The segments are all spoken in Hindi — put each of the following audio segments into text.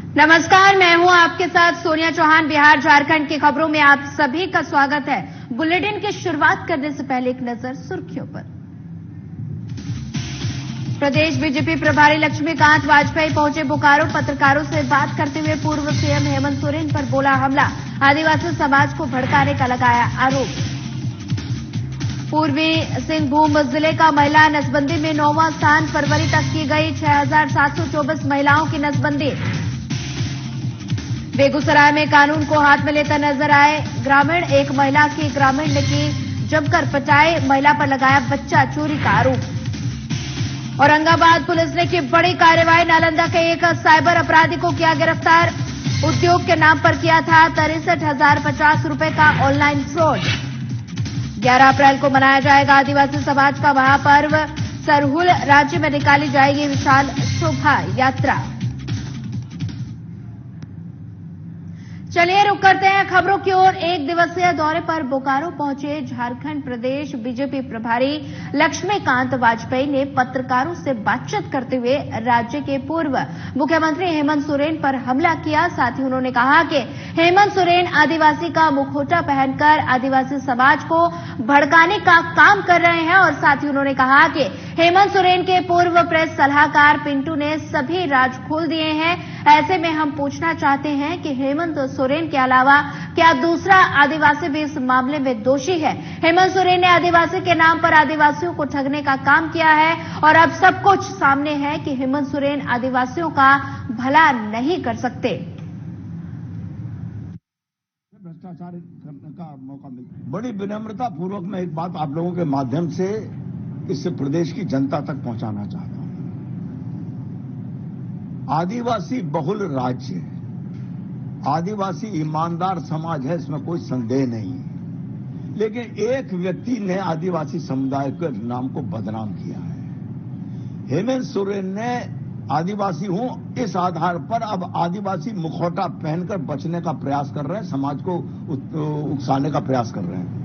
नमस्कार, मैं हूं आपके साथ सोनिया चौहान। बिहार झारखंड की खबरों में आप सभी का स्वागत है। बुलेटिन की शुरुआत करने से पहले एक नजर सुर्खियों पर। प्रदेश बीजेपी प्रभारी लक्ष्मीकांत वाजपेयी पहुंचे बोकारो। पत्रकारों से बात करते हुए पूर्व सीएम हेमंत सोरेन पर बोला हमला। आदिवासी समाज को भड़काने का लगाया आरोप। पूर्वी सिंहभूम जिले का महिला नसबंदी में 9वां स्थान। फरवरी तक की गई 6,724 महिलाओं की नसबंदी। बेगूसराय में कानून को हाथ में लेता नजर आए ग्रामीण। एक महिला की ग्रामीण ने की जमकर पिटाई। महिला पर लगाया बच्चा चोरी का आरोप। औरंगाबाद पुलिस ने की बड़ी कार्रवाई। नालंदा के एक साइबर अपराधी को किया गिरफ्तार। उद्योग के नाम पर किया था 63,050 रुपए का ऑनलाइन फ्रॉड। 11 अप्रैल को मनाया जाएगा आदिवासी समाज का महापर्व सरहुल। राज्य में निकाली जाएगी विशाल शोभा यात्रा। चलिए रुक करते हैं खबरों की ओर। एक दिवसीय दौरे पर बोकारो पहुंचे झारखंड प्रदेश बीजेपी प्रभारी लक्ष्मीकांत वाजपेयी ने पत्रकारों से बातचीत करते हुए राज्य के पूर्व मुख्यमंत्री हेमंत सोरेन पर हमला किया। साथ ही उन्होंने कहा कि हेमंत सोरेन आदिवासी का मुखौटा पहनकर आदिवासी समाज को भड़काने का काम कर रहे हैं। और साथ ही उन्होंने कहा कि हेमंत सोरेन के पूर्व प्रेस सलाहकार पिंटू ने सभी राज खोल दिए हैं। ऐसे में हम पूछना चाहते हैं कि हेमंत सोरेन के अलावा क्या दूसरा आदिवासी भी इस मामले में दोषी है? हेमंत सोरेन ने आदिवासी के नाम पर आदिवासियों को ठगने का काम किया है और अब सब कुछ सामने है कि हेमंत सोरेन आदिवासियों का भला नहीं कर सकते। भ्रष्टाचार करने का मौका मिलता। बड़ी विनम्रता पूर्वक मैं एक बात आप लोगों के माध्यम से इस प्रदेश की जनता तक पहुंचाना चाहता हूं। आदिवासी बहुल राज्य है, आदिवासी ईमानदार समाज है, इसमें कोई संदेह नहीं है। लेकिन एक व्यक्ति ने आदिवासी समुदाय के नाम को बदनाम किया है। हेमंत सोरेन ने आदिवासी हूं इस आधार पर अब आदिवासी मुखौटा पहनकर बचने का प्रयास कर रहे हैं, समाज को उकसाने का प्रयास कर रहे हैं।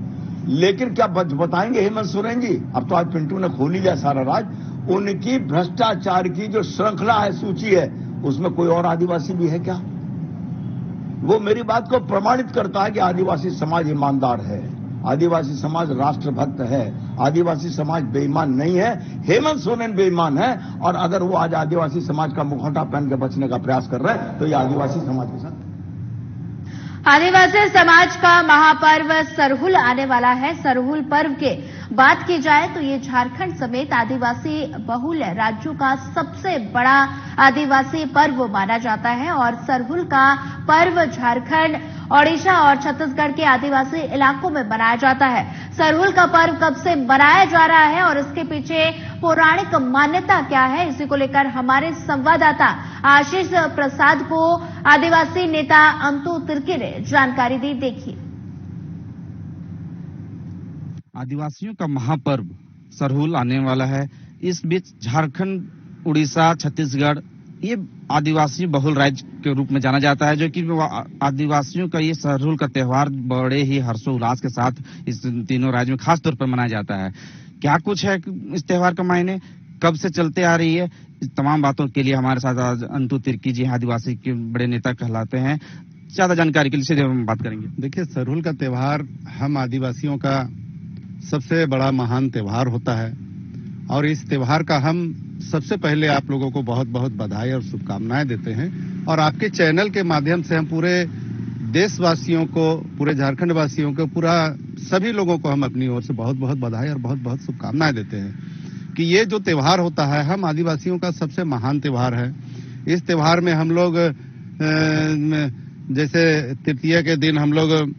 लेकिन क्या बताएंगे हेमंत सोरेन जी? अब तो आज पिंटू ने खोल ही लिया सारा राज। उनकी भ्रष्टाचार की जो श्रृंखला है, सूची है, उसमें कोई और आदिवासी भी है क्या? वो मेरी बात को प्रमाणित करता है कि आदिवासी समाज ईमानदार है, आदिवासी समाज राष्ट्रभक्त है, आदिवासी समाज बेईमान नहीं है। हेमंत सोरेन बेईमान है और अगर वो आज आदिवासी समाज का मुखौटा पहन के बचने का प्रयास कर रहे हैं तो ये आदिवासी समाज के साथ। आदिवासी समाज का महापर्व सरहुल आने वाला है। सरहुल पर्व के बात की जाए तो ये झारखंड समेत आदिवासी बहुल राज्यों का सबसे बड़ा आदिवासी पर्व माना जाता है और सरहुल का पर्व झारखंड, ओडिशा और छत्तीसगढ़ के आदिवासी इलाकों में मनाया जाता है। सरहुल का पर्व कब से मनाया जा रहा है और इसके पीछे पौराणिक मान्यता क्या है, इसी को लेकर हमारे संवाददाता आशीष प्रसाद को आदिवासी नेता अंतु तिर्की ने जानकारी दी। देखिए। आदिवासियों का महापर्व सरहुल आने वाला है। इस बीच झारखंड, उड़ीसा, छत्तीसगढ़ ये आदिवासी बहुल राज्य के रूप में जाना जाता है, जो कि आदिवासियों का ये सरहुल का त्योहार बड़े ही हर्षोल्लास के साथ इस तीनों राज्यों में खास तौर पर मनाया जाता है। क्या कुछ है इस त्योहार का मायने, कब से चलते आ रही है, इस तमाम बातों के लिए हमारे साथ आज अंतु तिर्की जी आदिवासी के बड़े नेता कहलाते हैं। ज्यादा जानकारी के लिए सीधे हम बात करेंगे। देखिए, सरहुल का त्योहार हम आदिवासियों का सबसे बड़ा महान त्योहार होता है और इस त्योहार का हम सबसे पहले आप लोगों को बहुत बहुत बधाई और शुभकामनाएं देते हैं। और आपके चैनल के माध्यम से हम पूरे देशवासियों को, पूरे झारखंड वासियों को, पूरा सभी लोगों को हम अपनी ओर से बहुत बहुत बधाई और बहुत बहुत शुभकामनाएं देते हैं कि ये जो त्योहार होता है हम आदिवासियों का सबसे महान त्योहार है। इस त्योहार में हम लोग जैसे तृतीया के दिन हम लोग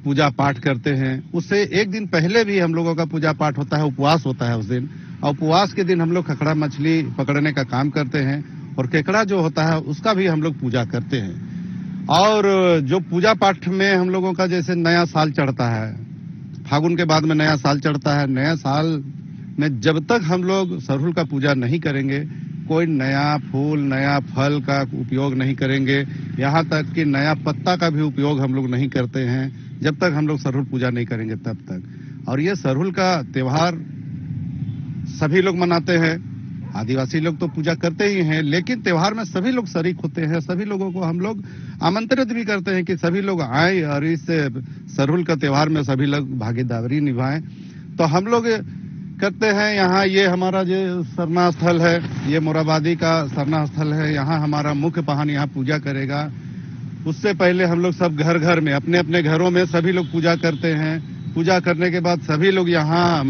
पूजा पाठ करते हैं, उससे एक दिन पहले भी हम लोगों का पूजा पाठ होता है, उपवास होता है उस दिन। और उपवास के दिन हम लोग खकड़ा मछली पकड़ने का काम करते हैं और केकड़ा जो होता है उसका भी हम लोग पूजा करते हैं। और जो पूजा पाठ में हम लोगों का जैसे नया साल चढ़ता है, फागुन के बाद में नया साल चढ़ता है, नया साल में जब तक हम लोग सरहुल का पूजा नहीं करेंगे, कोई नया फूल, नया फल का उपयोग नहीं करेंगे, यहाँ तक कि नया पत्ता का भी उपयोग हम लोग नहीं करते हैं जब तक हम लोग सरहुल पूजा नहीं करेंगे तब तक। और ये सरहुल का त्योहार सभी लोग मनाते हैं आदिवासी लोग तो पूजा करते ही हैं, लेकिन त्योहार में सभी लोग शरीक होते हैं। सभी लोगों को हम लोग आमंत्रित भी करते हैं कि सभी लोग आए और इस सरहुल का त्योहार में सभी लोग भागीदारी निभाएं। तो हम लोग करते हैं यहाँ, ये हमारा जो सरना स्थल है, ये मोराबादी का सरना स्थल है। यहाँ हमारा मुख्य पाहन यहाँ पूजा करेगा। उससे पहले हम लोग सब घर घर में अपने अपने घरों में सभी लोग पूजा करते हैं। पूजा करने के बाद सभी लोग यहाँ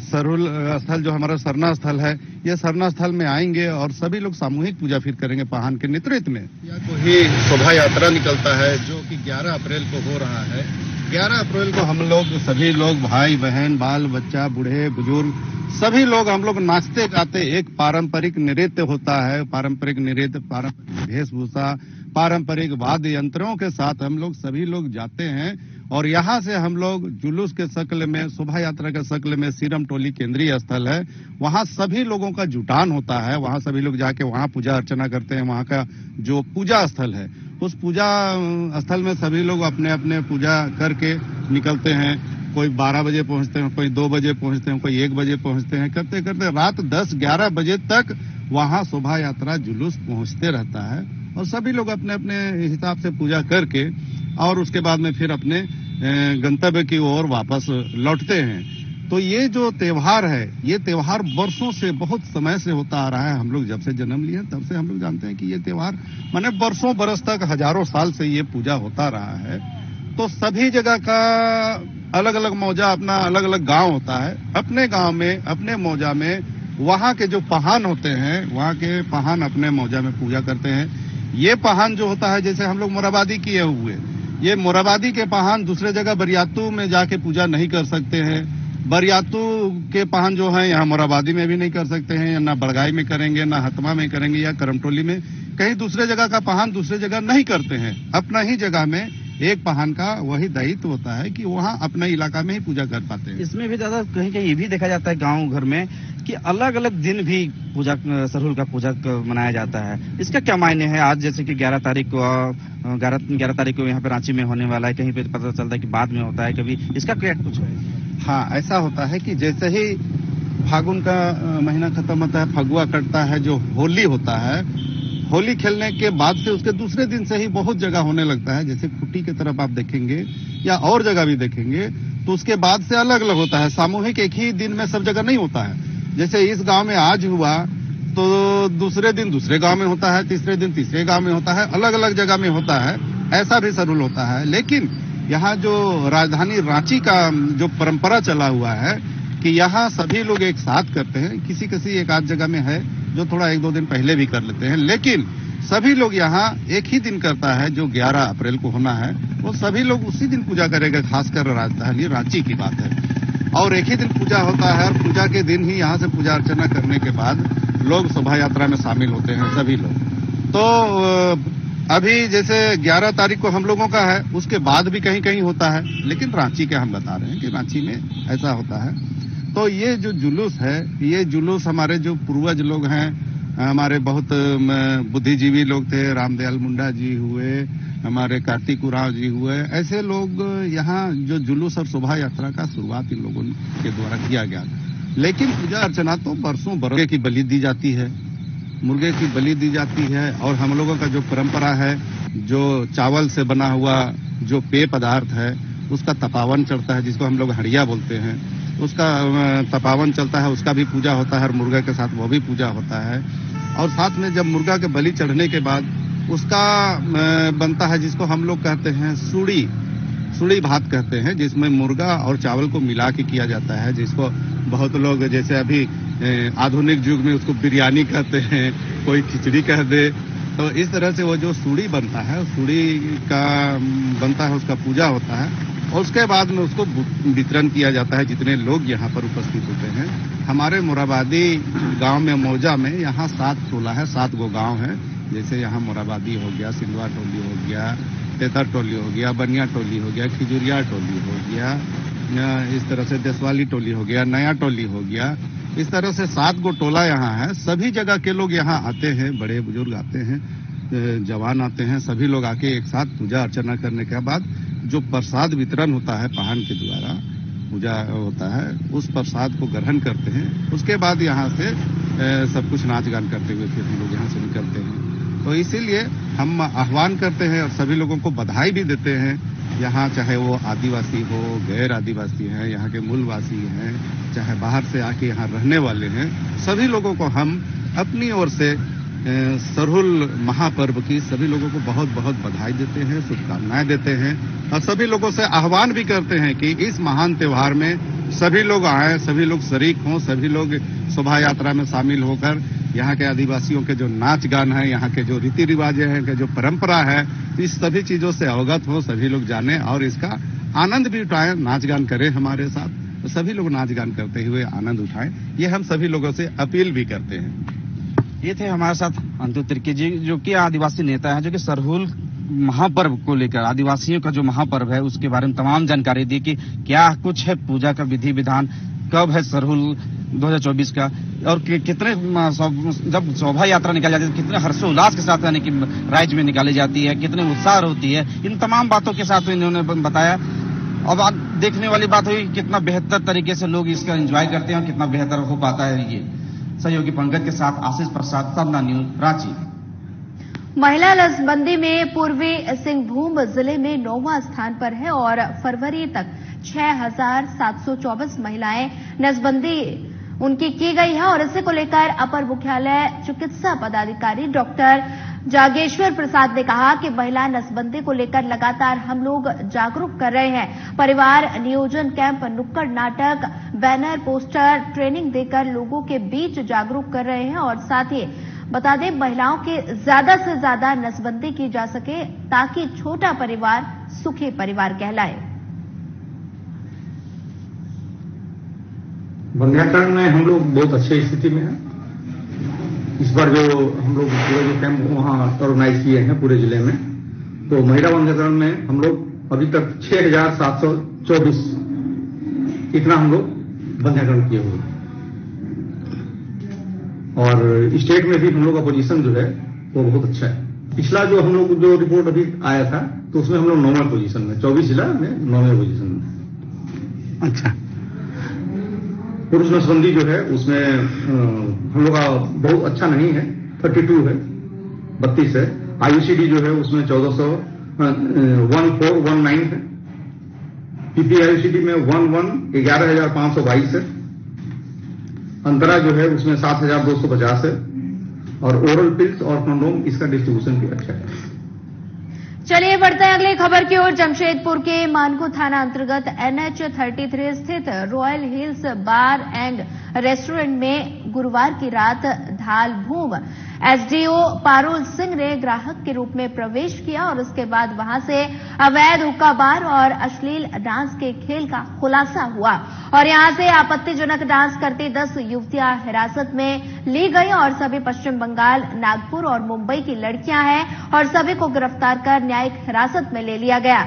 सरहुल स्थल जो हमारा सरना स्थल है, ये सरना स्थल में आएंगे और सभी लोग सामूहिक पूजा फिर करेंगे पाहन के नेतृत्व में। को ही शोभा यात्रा निकलता है जो कि 11 अप्रैल को हो रहा है। 11 अप्रैल को हम लोग सभी लोग भाई बहन बाल बच्चा बूढ़े बुजुर्ग सभी लोग हम लोग नाचते गाते, एक पारंपरिक नृत्य होता है, पारंपरिक नृत्य, पारंपरिक वेशभूषा, पारंपरिक वाद्य यंत्रों के साथ हम लोग सभी लोग जाते हैं। और यहाँ से हम लोग जुलूस के शक्ल में, शोभा यात्रा के शक्ल में सिरम टोली केंद्रीय स्थल है, वहाँ सभी लोगों का जुटान होता है। वहाँ सभी लोग जाके वहाँ पूजा अर्चना करते हैं। वहाँ का जो पूजा स्थल है, उस पूजा स्थल में सभी लोग अपने अपने पूजा करके निकलते हैं। कोई 12 बजे पहुंचते हैं, कोई 2 बजे पहुंचते हैं, कोई 1 बजे पहुंचते हैं। करते करते रात 10-11 बजे तक वहाँ शोभा यात्रा जुलूस पहुंचते रहता है और सभी लोग अपने अपने हिसाब से पूजा करके और उसके बाद में फिर अपने गंतव्य की ओर वापस लौटते हैं। तो ये जो त्योहार है, ये त्योहार वर्षों से, बहुत समय से होता आ रहा है। हम लोग जब से जन्म लिए तब से हम लोग जानते हैं कि ये त्योहार माने वर्षों बरस तक, हजारों साल से ये पूजा होता रहा है। तो सभी जगह का अलग अलग मौजा, अपना अलग अलग गांव होता है। अपने गांव में, अपने मौजा में वहाँ के जो पहान होते हैं, वहाँ के पहान अपने मौजा में पूजा करते हैं। ये पहान जो होता है, जैसे हम लोग मोराबादी किए हुए, ये मोराबादी के पहान दूसरे जगह बरियातू में जाके पूजा नहीं कर सकते हैं। बरियातू के पहान जो है यहाँ मोराबादी में भी नहीं कर सकते हैं, ना बड़गाई में करेंगे, ना हतमा में करेंगे, या करमटोली में कहीं दूसरे जगह का पहान दूसरे जगह नहीं करते हैं। अपना ही जगह में एक पहान का वही दायित्व होता है कि वहाँ अपने इलाका में ही पूजा कर पाते हैं। इसमें भी दादा कहीं कहीं ये भी देखा जाता है गांव घर में कि अलग अलग दिन भी पूजा, सरहुल का पूजा मनाया जाता है। इसका क्या मायने है? आज जैसे कि 11 तारीख को यहाँ पे रांची में होने वाला है, कहीं पे पता चलता है कि बाद में होता है कभी, इसका क्या कुछ है? हाँ, ऐसा होता है कि जैसे ही फागुन का महीना खत्म होता है, फगुआ कटता है, जो होली होता है, होली खेलने के बाद से उसके दूसरे दिन से ही बहुत जगह होने लगता है। जैसे खुट्टी की तरफ आप देखेंगे या और जगह भी देखेंगे तो उसके बाद से अलग अलग होता है। सामूहिक एक ही दिन में सब जगह नहीं होता है। जैसे इस गांव में आज हुआ तो दूसरे दिन दूसरे गांव में होता है, तीसरे दिन तीसरे गांव में होता है, अलग अलग जगह में होता है। ऐसा भी सरहुल होता है। लेकिन यहाँ जो राजधानी रांची का जो परंपरा चला हुआ है कि यहाँ सभी लोग एक साथ करते हैं। किसी किसी एक आध जगह में है जो थोड़ा 1-2 दिन पहले भी कर लेते हैं, लेकिन सभी लोग यहाँ एक ही दिन करता है जो 11 अप्रैल को होना है, वो सभी लोग उसी दिन पूजा करेंगे। खासकर राजधानी रांची की बात है और एक ही दिन पूजा होता है और पूजा के दिन ही यहाँ से पूजा अर्चना करने के बाद लोग शोभा यात्रा में शामिल होते हैं सभी लोग। तो अभी जैसे 11 तारीख को हम लोगों का है, उसके बाद भी कहीं कहीं होता है, लेकिन रांची के हम बता रहे हैं कि रांची में ऐसा होता है। तो ये जो जुलूस है, ये जुलूस हमारे जो पूर्वज लोग हैं, हमारे बहुत बुद्धिजीवी लोग थे, रामदयाल मुंडा जी हुए, हमारे कार्तिक उरांव जी हुए, ऐसे लोग यहाँ जो जुलूस और शोभा यात्रा का शुरुआत इन लोगों के द्वारा किया गया। लेकिन पूजा अर्चना तो बरसों मुर्गे की बलि दी जाती है, मुर्गे की बलि दी जाती है। और हम लोगों का जो परंपरा है, जो चावल से बना हुआ जो पेय पदार्थ है, उसका तपावन चढ़ता है, जिसको हम लोग हड़िया बोलते हैं, उसका तपावन चलता है, उसका भी पूजा होता है और मुर्गा के साथ वो भी पूजा होता है। और साथ में जब मुर्गा के बलि चढ़ने के बाद उसका बनता है, जिसको हम लोग कहते हैं सुड़ी भात कहते हैं, जिसमें मुर्गा और चावल को मिला के किया जाता है, जिसको बहुत लोग जैसे अभी आधुनिक युग में उसको बिरयानी कहते हैं, कोई खिचड़ी कह दे। तो इस तरह से वो जो सुड़ी बनता है, सुड़ी का बनता है, उसका पूजा होता है और उसके बाद में उसको वितरण किया जाता है जितने लोग यहाँ पर उपस्थित होते हैं। हमारे मोराबादी गांव में, मौजा में, यहाँ 7 टोला है, 7 गो गांव है। जैसे यहाँ मोराबादी हो गया, सिंधवा टोली हो गया, तेतर टोली हो गया, बनिया टोली हो गया, खिजुरिया टोली हो गया, इस तरह से देशवाली टोली हो गया, नया टोली हो गया। इस तरह से 7 गो टोला यहाँ है। सभी जगह के लोग यहाँ आते हैं, बड़े बुजुर्ग आते हैं, जवान आते हैं, सभी लोग आके एक साथ पूजा अर्चना करने के बाद जो प्रसाद वितरण होता है पहान के द्वारा, पूजा होता है, उस प्रसाद को ग्रहण करते हैं। उसके बाद यहाँ से सब कुछ नाच गान करते हुए फिर हम लोग यहाँ से निकलते हैं। तो इसीलिए हम आह्वान करते हैं और सभी लोगों को बधाई भी देते हैं। यहाँ चाहे वो आदिवासी हो, गैर आदिवासी हैं, यहाँ के मूलवासी हैं, चाहे बाहर से आके यहाँ रहने वाले हैं, सभी लोगों को हम अपनी ओर से सरहुल महापर्व की सभी लोगों को बहुत बहुत बधाई देते हैं, शुभकामनाएं देते हैं और सभी लोगों से आह्वान भी करते हैं कि इस महान त्योहार में सभी लोग आए, सभी लोग शरीक हों, सभी लोग शोभा यात्रा में शामिल होकर यहाँ के आदिवासियों के जो नाच गान है, यहाँ के जो रीति रिवाजें हैं, के जो परंपरा है, इस सभी चीजों से अवगत हो, सभी लोग जाने और इसका आनंद भी उठाएं, नाच गान करें हमारे साथ। तो सभी लोग नाच गान करते हुए आनंद उठाएं, ये हम सभी लोगों से अपील भी करते हैं। ये थे हमारे साथ अंतु तिर्की जी, जो कि आदिवासी नेता हैं, जो कि सरहुल महापर्व को लेकर आदिवासियों का जो महापर्व है उसके बारे में तमाम जानकारी दी कि क्या कुछ है पूजा का विधि विधान, कब है सरहुल 2024 का और कितने जब शोभा यात्रा निकाली जाती है कितने हर्षोल्लास के साथ यानी कि राज्य में निकाली जाती है, कितने उत्साह होती है, इन तमाम बातों के साथ इन्होंने बताया। अब आज देखने वाली बात हुई कितना बेहतर तरीके से लोग इसका एंजॉय करते हैं और कितना बेहतर हो पाता है। ये सहयोगी पंकज के साथ आशीष प्रसाद, साधना न्यूज, रांची। महिला नसबंदी में पूर्वी सिंहभूम जिले में 9वां स्थान पर है और फरवरी तक 6,724 महिलाएं नसबंदी उनकी की गई है और इसी को लेकर अपर मुख्यालय चिकित्सा पदाधिकारी डॉक्टर जागेश्वर प्रसाद ने कहा कि महिला नसबंदी को लेकर लगातार हम लोग जागरूक कर रहे हैं। परिवार नियोजन कैंप, नुक्कड़ नाटक, बैनर, पोस्टर, ट्रेनिंग देकर लोगों के बीच जागरूक कर रहे हैं और साथ ही बता दें महिलाओं की ज्यादा से ज्यादा नसबंदी की जा सके ताकि छोटा परिवार सुखी परिवार कहलाए। बंध्याकरण में हम लोग बहुत अच्छी स्थिति में हैं। इस बार जो हम लोग पूरे जो कैंप वहां ऑर्गेनाइज किए हैं पूरे जिले में, तो महिला बंध्याकरण में हम लोग अभी तक 6,724 इतना हम लोग बंध्याकरण किए हुए और स्टेट में भी हम लोग का पोजीशन जो है वो बहुत अच्छा है। पिछला जो हम लोग जो रिपोर्ट अभी आया था तो उसमें हम लोग 9वें पोजीशन में, 24 जिला में 9वें पोजीशन में। अच्छा, पुरुष नसबंदी जो है उसमें हम लोग का बहुत अच्छा नहीं है, 32 है, 32 है। आईयूसीडी जो है उसमें 1419 है। पीपीआईयूसीडी में 11,522 है। अंतरा जो है उसमें 7,250 है और ओरल पिल्स और कंडोम इसका डिस्ट्रीब्यूशन भी अच्छा है। चलिए बढ़ते हैं अगली खबर की ओर। जमशेदपुर के मानगो थाना अंतर्गत NH33 स्थित royal hills bar and restaurant में गुरुवार की रात धालभूम एसडीओ पारुल सिंह ने ग्राहक के रूप में प्रवेश किया और उसके बाद वहां से अवैध हुक्का बार और अश्लील डांस के खेल का खुलासा हुआ और यहां से आपत्तिजनक डांस करती 10 युवतियां हिरासत में ली गई और सभी पश्चिम बंगाल, नागपुर और मुंबई की लड़कियां हैं और सभी को गिरफ्तार कर न्यायिक हिरासत में ले लिया गया।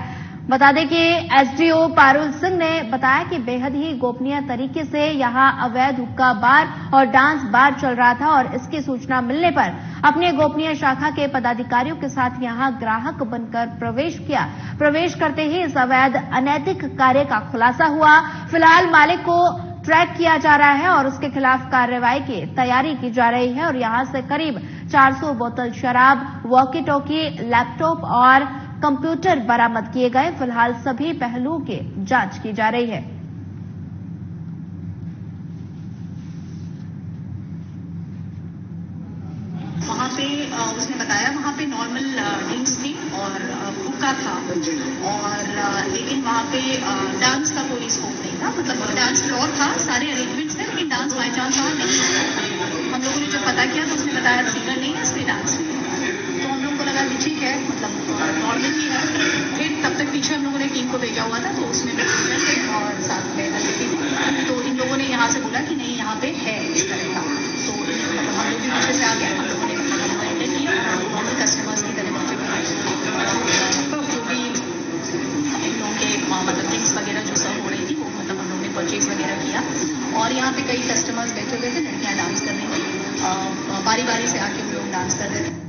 बता दें कि एसडीओ पारुल सिंह ने बताया कि बेहद ही गोपनीय तरीके से यहां अवैध हुक्का बार और डांस बार चल रहा था और इसकी सूचना मिलने पर अपने गोपनीय शाखा के पदाधिकारियों के साथ यहां ग्राहक बनकर प्रवेश किया। प्रवेश करते ही इस अवैध अनैतिक कार्य का खुलासा हुआ। फिलहाल मालिक को ट्रैक किया जा रहा है और उसके खिलाफ कार्रवाई की तैयारी की जा रही है और यहां से करीब 400 बोतल शराब, वॉकी टॉकी, लैपटॉप और कंप्यूटर बरामद किए गए। फिलहाल सभी पहलुओं की जांच की जा रही है। वहाँ पे उसने बताया वहाँ पे नॉर्मल ड्रिंक्स थी और हुक्का था और लेकिन वहाँ पे डांस का कोई स्कोप नहीं था। मतलब डांस फ्लोर था, सारे अरेंजमेंट्स थे लेकिन डांस बाई चांस वहाँ नहीं था। हम लोगों ने जब पता किया तो उसने बताया सिंगर नहीं है इसमें डांस, तो हम लोगों को लगा कि ठीक है मतलब नॉर्मल ही है। फिर तब तक पीछे हम लोगों ने टीम को भेजा हुआ था तो उसमें और साथ में लड़की थी तो इन लोगों ने यहाँ से बोला कि नहीं यहाँ पे है इस तरह का, तो हम लोग भी पीछे से आ गए। हम लोगों ने एंटर किया और कस्टमर्स की तरह जो भी इन लोगों के मतलब ड्रिंक्स वगैरह जो सर्व हो रही थी वो मतलब हम लोगों ने परचेज वगैरह किया और यहाँ पे कई कस्टमर्स बैठे हुए थे, लड़कियां डांस कर रही थी, बारी बारी से आके हम लोग डांस कर रहे थे।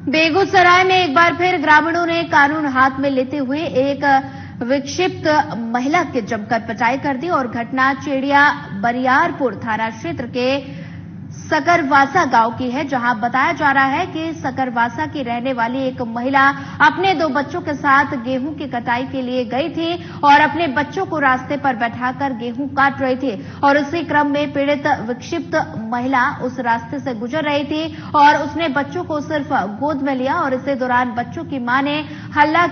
बेगूसराय में एक बार फिर ग्रामीणों ने कानून हाथ में लेते हुए एक विक्षिप्त महिला के जमकर पिटाई कर दी और घटना चेड़िया बरियारपुर थाना क्षेत्र के सकरवासा गांव की है, जहां बताया जा रहा है कि सकरवासा की रहने वाली एक महिला अपने 2 बच्चों के साथ गेहूं की कटाई के लिए गई थी और अपने बच्चों को रास्ते पर बैठाकर गेहूं काट रही थी और उसी क्रम में पीड़ित विक्षिप्त महिला उस रास्ते से गुजर रही थी और उसने बच्चों को सिर्फ गोद में लिया और इसी दौरान बच्चों की मां ने हल्ला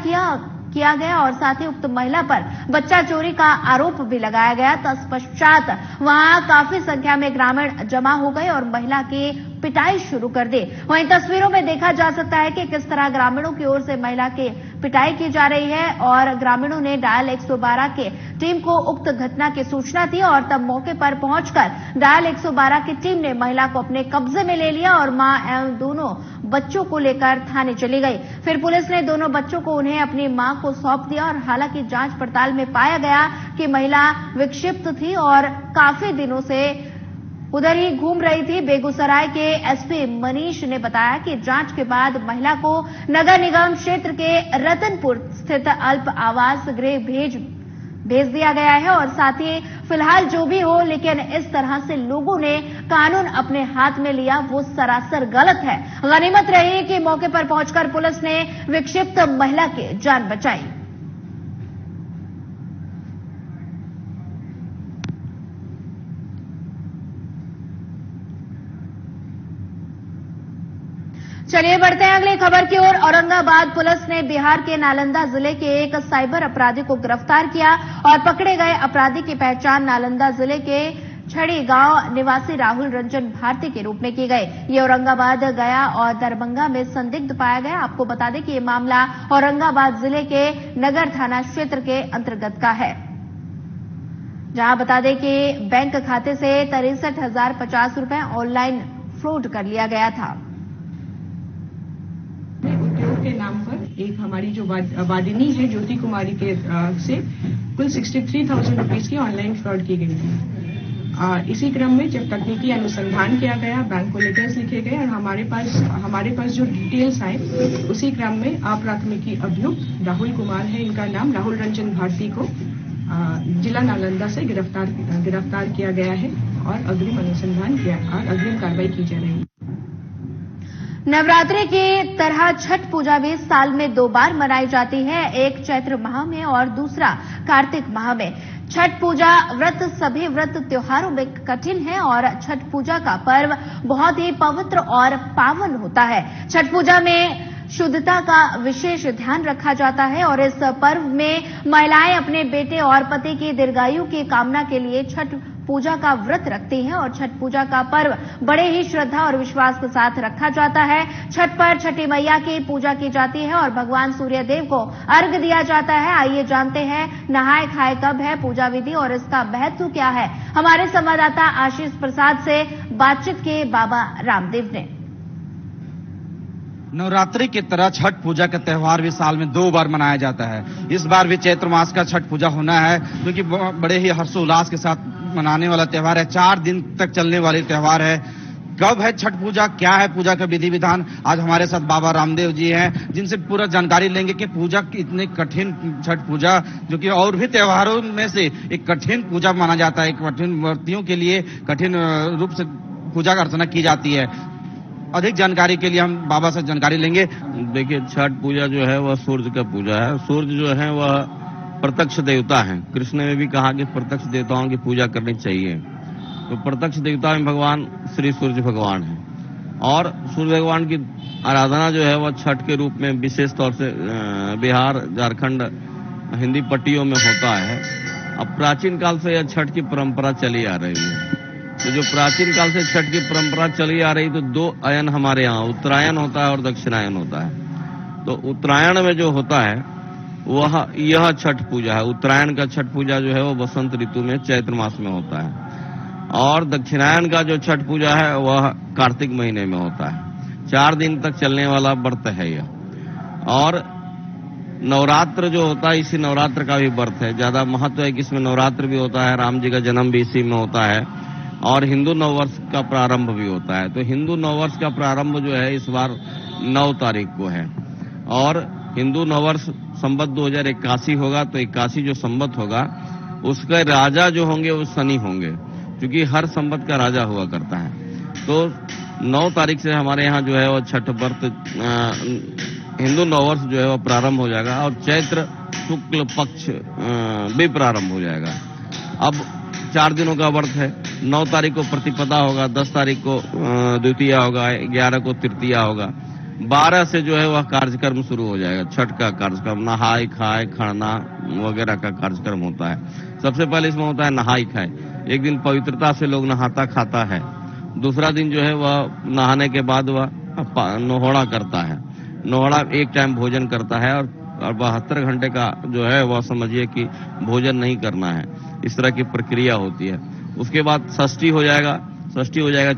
किया गया और साथ ही उक्त महिला पर बच्चा चोरी का आरोप भी लगाया गया। तत्पश्चात वहां काफी संख्या में ग्रामीण जमा हो गए और महिला की पिटाई शुरू कर दी। वहीं तस्वीरों में देखा जा सकता है कि किस तरह ग्रामीणों की ओर से महिला की पिटाई की जा रही है और ग्रामीणों ने डायल 112 के टीम को उक्त घटना की सूचना दी और तब मौके पर पहुंचकर डायल 112 की टीम ने महिला को अपने कब्जे में ले लिया और मां एवं दोनों बच्चों को लेकर थाने चली गई। फिर पुलिस ने दोनों बच्चों को उन्हें अपनी मां को सौंप दिया और हालांकि जांच पड़ताल में पाया गया कि महिला विक्षिप्त थी और काफी दिनों से उधर ही घूम रही थी। बेगूसराय के एसपी मनीष ने बताया कि जांच के बाद महिला को नगर निगम क्षेत्र के रतनपुर स्थित अल्प आवास गृह भेज दिया गया है और साथ ही फिलहाल जो भी हो, लेकिन इस तरह से लोगों ने कानून अपने हाथ में लिया वो सरासर गलत है। गनीमत रही कि मौके पर पहुंचकर पुलिस ने विक्षिप्त महिला की जान बचाई। चलिए बढ़ते हैं अगली खबर की ओर। औरंगाबाद पुलिस ने बिहार के नालंदा जिले के एक साइबर अपराधी को गिरफ्तार किया और पकड़े गए अपराधी की पहचान नालंदा जिले के छड़ी गांव निवासी राहुल रंजन भारती के रूप में की गई। ये औरंगाबाद, गया और दरभंगा में संदिग्ध पाया गया। आपको बता दें कि ये मामला औरंगाबाद जिले के नगर थाना क्षेत्र के अंतर्गत का है, जहां बता दें कि बैंक खाते से 63,050 रुपए ऑनलाइन फ्रॉड कर लिया गया था। उद्योग के नाम पर एक हमारी जो वादिनी है ज्योति कुमारी के से कुल 63,000 रुपीज की ऑनलाइन फ्रॉड की गई थी। इसी क्रम में जब तकनीकी अनुसंधान किया गया, बैंक को लेटर्स लिखे गए और हमारे पास जो डिटेल्स आए, उसी क्रम में प्राथमिकी अभियुक्त राहुल कुमार है, इनका नाम, राहुल रंजन भारती को जिला नालंदा से गिरफ्तार किया गया है और अग्रिम अनुसंधान किया और अग्रिम कार्रवाई की जा रही है। नवरात्रि की तरह छठ पूजा भी साल में 2 बार मनाई जाती है, एक चैत्र माह में और दूसरा कार्तिक माह में। छठ पूजा व्रत सभी व्रत त्योहारों में कठिन है और छठ पूजा का पर्व बहुत ही पवित्र और पावन होता है। छठ पूजा में शुद्धता का विशेष ध्यान रखा जाता है और इस पर्व में महिलाएं अपने बेटे और पति की दीर्घायु की कामना के लिए छठ पूजा का व्रत रखती हैं और छठ पूजा का पर्व बड़े ही श्रद्धा और विश्वास के साथ रखा जाता है। छठ पर छठी मैया की पूजा की जाती है और भगवान सूर्य देव को अर्घ्य दिया जाता है। आइए जानते हैं नहाए खाए कब है, पूजा विधि और इसका महत्व क्या है। हमारे संवाददाता आशीष प्रसाद से बातचीत के बाबा रामदेव ने। नवरात्रि की तरह छठ पूजा का त्यौहार भी साल में 2 बार मनाया जाता है। इस बार भी चैत्र मास का छठ पूजा होना है, क्योंकि बड़े ही हर्षोल्लास के साथ मनाने वाला त्यौहार है। 4 दिन तक चलने वाली त्यौहार है। कब है छठ पूजा, क्या है पूजा का विधि विधान, आज हमारे साथ बाबा रामदेव जी हैं, जिनसे पूरा जानकारी लेंगे कि पूजा इतनी कठिन छठ पूजा, जो कि और भी त्योहारों में से एक कठिन पूजा माना जाता है, कठिन व्रतियों के लिए कठिन रूप से पूजा अर्चना की जाती है। अधिक जानकारी के लिए हम बाबा से जानकारी लेंगे। देखिए, छठ पूजा जो है वह सूर्य का पूजा है। सूर्य जो है वह प्रत्यक्ष देवता है। कृष्ण ने भी कहा कि प्रत्यक्ष देवताओं की पूजा करनी चाहिए। तो प्रत्यक्ष देवता में भगवान श्री सूर्य भगवान है और सूर्य भगवान की आराधना जो है वह छठ के रूप में विशेष तौर से बिहार, झारखंड, हिंदी पट्टियों में होता है। अब प्राचीन काल से यह छठ की परंपरा चली आ रही है। तो जो प्राचीन काल से छठ की परंपरा चली आ रही, तो 2 अयन हमारे यहाँ, उत्तरायण होता है और दक्षिणायन होता है। तो उत्तरायण में जो होता है वह यह छठ पूजा है। उत्तरायण का छठ पूजा जो है वो बसंत ऋतु में चैत्र मास में होता है और दक्षिणायन का जो छठ पूजा है वह कार्तिक महीने में होता है। 4 दिन तक चलने वाला व्रत है यह। और नवरात्र जो होता है, इसी नवरात्र का भी व्रत है। ज्यादा महत्व है कि इसमें नवरात्र भी होता है, राम जी का जन्म भी इसी में होता है और हिंदू नववर्ष का प्रारंभ भी होता है। तो हिंदू नववर्ष का प्रारंभ जो है इस बार 9 तारीख को है और हिंदू नववर्ष संवत 2081 होगा, तो 81 जो संवत होगा उसके राजा जो होंगे वो शनि होंगे, क्योंकि हर संवत का राजा हुआ करता है। तो 9 तारीख से हमारे यहाँ जो है वो छठ व्रत हिंदू नववर्ष जो है वो प्रारंभ हो जाएगा और चैत्र शुक्ल पक्ष भी प्रारंभ हो जाएगा। अब 4 दिनों का व्रत है। 9 तारीख को प्रतिपदा होगा, 10 तारीख को द्वितीया होगा, 11 को तृतीया होगा, 12 से जो है वह कार्यक्रम शुरू हो जाएगा। छठ का कार्यक्रम, नहाय खाए खड़ना वगैरह का कार्यक्रम होता है। सबसे पहले इसमें होता है नहाई खाए। एक दिन पवित्रता से लोग नहाता खाता है। दूसरा दिन जो है वह नहाने के बाद वह नोहड़ा करता है। नोहड़ा एक टाइम भोजन करता है और 72 घंटे का जो है वह समझिए कि भोजन नहीं करना है। इस तरह की प्रक्रिया होती है। उसके बाद षष्ठी हो जाएगा। षष्ठी हो जाएगा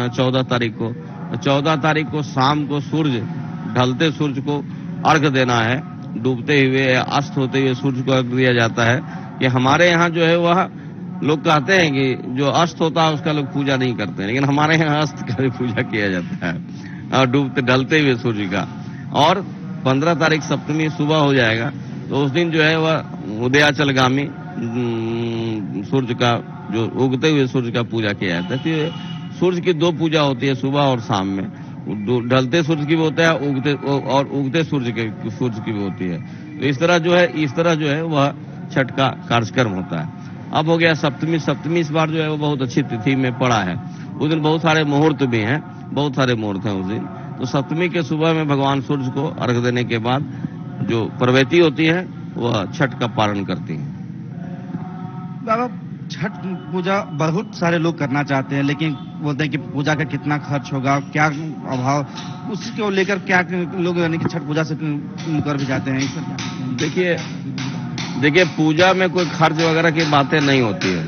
14 तारीख को। 14 तारीख को शाम को सूर्य ढलते सूर्य को अर्घ देना है। डूबते हुए या अस्त होते हुए सूर्य को अर्घ दिया जाता है। कि हमारे यहाँ जो है वह लोग कहते हैं कि जो अस्त होता है उसका लोग पूजा नहीं करते हैं, लेकिन हमारे यहाँ अस्त का भी पूजा किया जाता है और डूबते ढलते हुए सूर्य का। और 15 तारीख सप्तमी सुबह हो जाएगा, तो उस दिन जो है वह उदयाचलगामी सूर्य का जो उगते हुए सूर्य का पूजा किया जाता है। तो सूर्य की 2 पूजा होती है, सुबह और शाम में। ढलते सूर्य की भी होता है और उगते सूर्य की भी होती है। तो इस तरह जो है वह छठ का कार्यक्रम होता है। अब हो गया सप्तमी। सप्तमी इस बार जो है वो बहुत अच्छी तिथि में पड़ा है। उस दिन बहुत सारे मुहूर्त भी हैं, बहुत सारे मुहूर्त हैं उस दिन। तो सप्तमी के सुबह में भगवान सूर्य को अर्घ देने के बाद जो प्रवृत्ति होती है वह छठ का पालन करती है। बाबा, छठ पूजा बहुत सारे लोग करना चाहते हैं, लेकिन बोलते हैं कि पूजा का कितना खर्च होगा, क्या अभाव, उसको लेकर क्या लोग यानी कि छठ पूजा से कर भी जाते हैं। देखिए पूजा में कोई खर्च वगैरह की बातें नहीं होती है।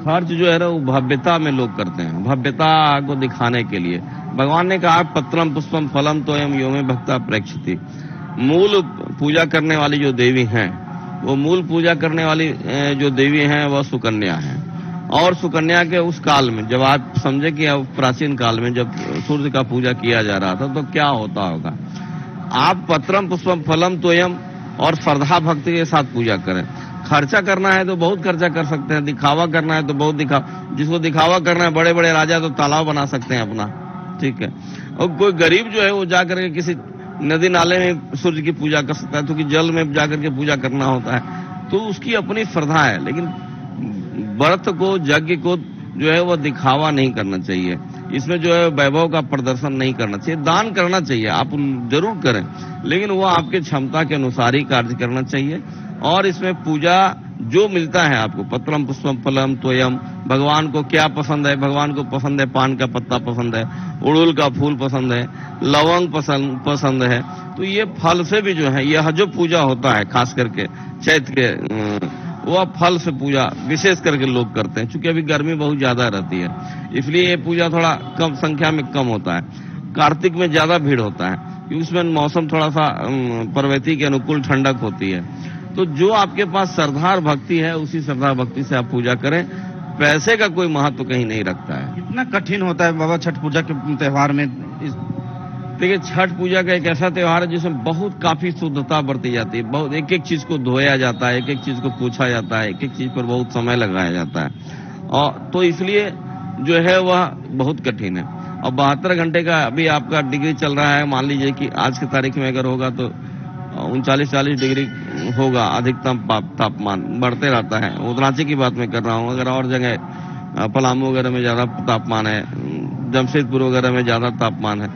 खर्च जो है ना वो भव्यता में लोग करते हैं, भव्यता को दिखाने के लिए। भगवान ने कहा पत्रम पुष्पम फलम तोयम यो में भक्ता प्रेक्षति। मूल पूजा करने वाली जो देवी हैं, वो मूल पूजा करने वाली जो देवी हैं वह सुकन्या है। और सुकन्या के उस काल में, जब आप समझे कि प्राचीन काल में जब सूर्य का पूजा किया जा रहा था तो क्या होता होगा। आप पत्रम पुष्पम फलम तोयम और श्रद्धा भक्ति के साथ पूजा करें। खर्चा करना है तो बहुत खर्चा कर सकते हैं, दिखावा करना है तो बहुत जिसको दिखावा करना है, बड़े बड़े राजा तो तालाब बना सकते हैं अपना, ठीक है। और कोई गरीब जो है वो जाकर के किसी नदी नाले में सूर्य की पूजा कर सकता है, क्योंकि जल में जाकर के पूजा करना होता है, तो उसकी अपनी श्रद्धा है। लेकिन व्रत को, यज्ञ को जो है वो दिखावा नहीं करना चाहिए। इसमें जो है वैभव का प्रदर्शन नहीं करना चाहिए। दान करना चाहिए, आप जरूर करें, लेकिन वो आपके क्षमता के अनुसार ही कार्य करना चाहिए। और इसमें पूजा जो मिलता है आपको, पत्रम पुष्पम फलम तोयम, भगवान को क्या पसंद है, भगवान को पसंद है पान का पत्ता पसंद है, उड़ूल का फूल पसंद है, लवंग पसंद है, तो ये फल से भी जो है यह जो पूजा होता है, खास करके चैत्र के वह फल से पूजा विशेष करके लोग करते हैं। चूंकि अभी गर्मी बहुत ज्यादा रहती है, इसलिए ये पूजा थोड़ा कम संख्या में कम होता है। कार्तिक में ज्यादा भीड़ होता है, क्योंकि उसमें मौसम थोड़ा सा प्रवृत्ति के अनुकूल ठंडक होती है। तो जो आपके पास श्रद्धा और भक्ति है, उसी श्रद्धा भक्ति से आप पूजा करें। पैसे का कोई महत्व कहीं नहीं रखता है। कितना कठिन होता है बाबा छठ पूजा के त्योहार में? देखिए, छठ पूजा का एक ऐसा त्योहार है जिसमें बहुत काफी शुद्धता बरती जाती है। बहुत एक एक चीज को धोया जाता है, एक एक चीज को पूछा जाता है, एक एक चीज पर बहुत समय लगाया जाता है। और तो इसलिए जो है वह बहुत कठिन है। और 72 घंटे का अभी आपका डिग्री चल रहा है। मान लीजिए कि आज की तारीख में अगर होगा तो 39-40 डिग्री होगा अधिकतम तापमान, बढ़ते रहता है। उदराची की बात मैं कर रहा हूँ। अगर और जगह पलामू वगैरह में ज्यादा तापमान है, जमशेदपुर वगैरह में ज्यादा तापमान है,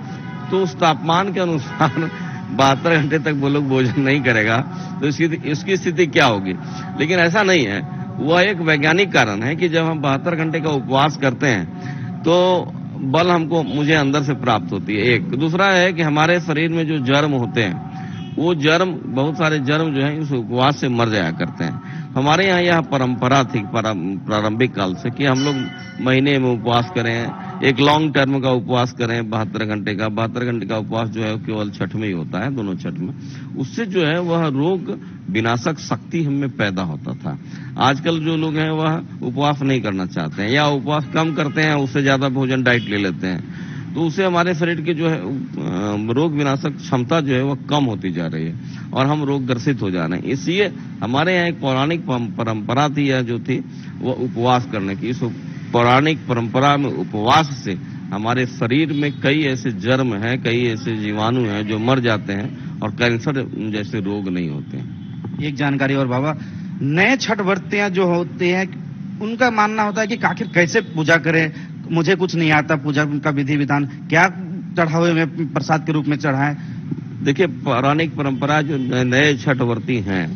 तो उस तापमान के अनुसार 72 घंटे तक वो लोग भोजन नहीं करेगा तो इसकी स्थिति क्या होगी। लेकिन ऐसा नहीं है, वह एक वैज्ञानिक कारण है कि जब हम 72 घंटे का उपवास करते हैं तो बल मुझे अंदर से प्राप्त होती है। एक दूसरा है कि हमारे शरीर में जो जर्म होते हैं, वो जर्म, बहुत सारे जर्म जो है इस उपवास से मर जाया करते हैं। हमारे यहाँ यह परंपरा थी प्रारंभिक काल से कि हम लोग महीने में उपवास करें, एक लॉन्ग टर्म का उपवास करें 72 घंटे का। 72 घंटे का उपवास जो है केवल छठ में ही होता है, दोनों छठ में। उससे जो है वह रोग विनाशक शक्ति हमें पैदा होता था। आजकल जो लोग हैं वह उपवास नहीं करना चाहते हैं, या उपवास कम करते हैं, उससे ज्यादा भोजन डाइट ले लेते हैं। तो उससे हमारे शरीर के जो है रोग विनाशक क्षमता जो है वह कम होती जा रही है और हम रोग ग्रसित हो जा रहे हैं। इसलिए हमारे यहाँ एक पौराणिक परंपरा थी या जो थी वो उपवास करने की। इस पौराणिक परंपरा में उपवास से हमारे शरीर में कई ऐसे जर्म हैं, कई ऐसे जीवाणु हैं जो मर जाते हैं और कैंसर जैसे रोग नहीं होते हैं। एक जानकारी और बाबा, नए छठ व्रतियां जो होते हैं उनका मानना होता है कि आखिर कैसे पूजा करें, मुझे कुछ नहीं आता पूजा का विधि विधान, क्या चढ़ावे में प्रसाद के रूप में चढ़ाएं? देखिए, पौराणिक परंपरा जो नए छठ व्रती हैं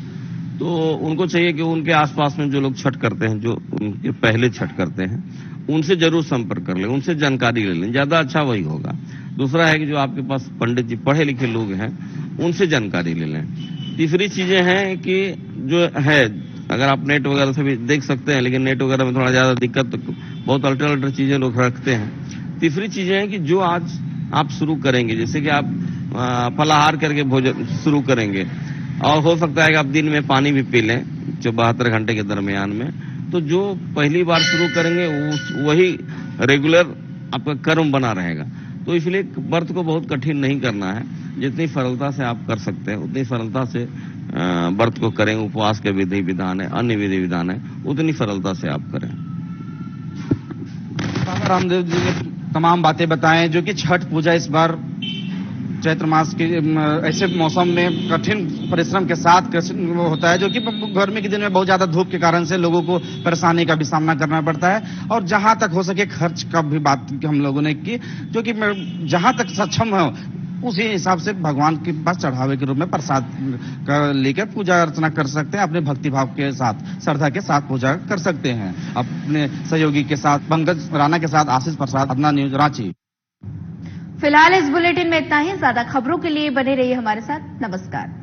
तो उनको चाहिए कि उनके आसपास में जो लोग छठ करते हैं, जो उनके पहले छठ करते हैं, उनसे जरूर संपर्क कर लें, उनसे जानकारी ले लें, ज्यादा अच्छा वही होगा। दूसरा है कि जो आपके पास पंडित जी पढ़े लिखे लोग हैं उनसे जानकारी ले लें। तीसरी चीजें हैं कि जो है, अगर आप नेट वगैरह से भी देख सकते हैं, लेकिन नेट वगैरह में थोड़ा ज्यादा दिक्कत, तो बहुत अल्टर चीजें लोग रखते हैं। तीसरी चीजें हैं कि जो आज आप शुरू करेंगे, जैसे कि आप फलाहार करके भोजन शुरू करेंगे और हो सकता है कि आप दिन में पानी भी पी लें 72 घंटे के दरमियान में, तो जो पहली बार शुरू करेंगे वही रेगुलर आपका कर्म बना रहेगा। तो इसलिए व्रत को बहुत कठिन नहीं करना है, जितनी सरलता से आप कर सकते हैं उतनी सरलता से व्रत को करें। उपवास के विधि विधान है, अन्य विधि विधान है, उतनी सरलता से आप करें। बाबा रामदेव जी ने तमाम बातें बताएं जो कि छठ पूजा इस बार चैत्र मास के ऐसे मौसम में कठिन परिश्रम के साथ होता है, जो कि गर्मी के दिन में बहुत ज्यादा धूप के कारण से लोगों को परेशानी का भी सामना करना पड़ता है। और जहां तक हो सके खर्च का भी बात हम लोगों ने की, जो कि जहां तक सक्षम हो उसी हिसाब से भगवान के पास चढ़ावे के रूप में प्रसाद लेकर पूजा अर्चना कर सकते हैं। अपने भक्ति भाव के साथ, श्रद्धा के साथ पूजा कर सकते हैं। अपने सहयोगी के साथ, पंकज राणा के साथ आशीष प्रसाद, अपना न्यूज रांची। फिलहाल इस बुलेटिन में इतना ही। ज्यादा खबरों के लिए बने रहिए हमारे साथ। नमस्कार।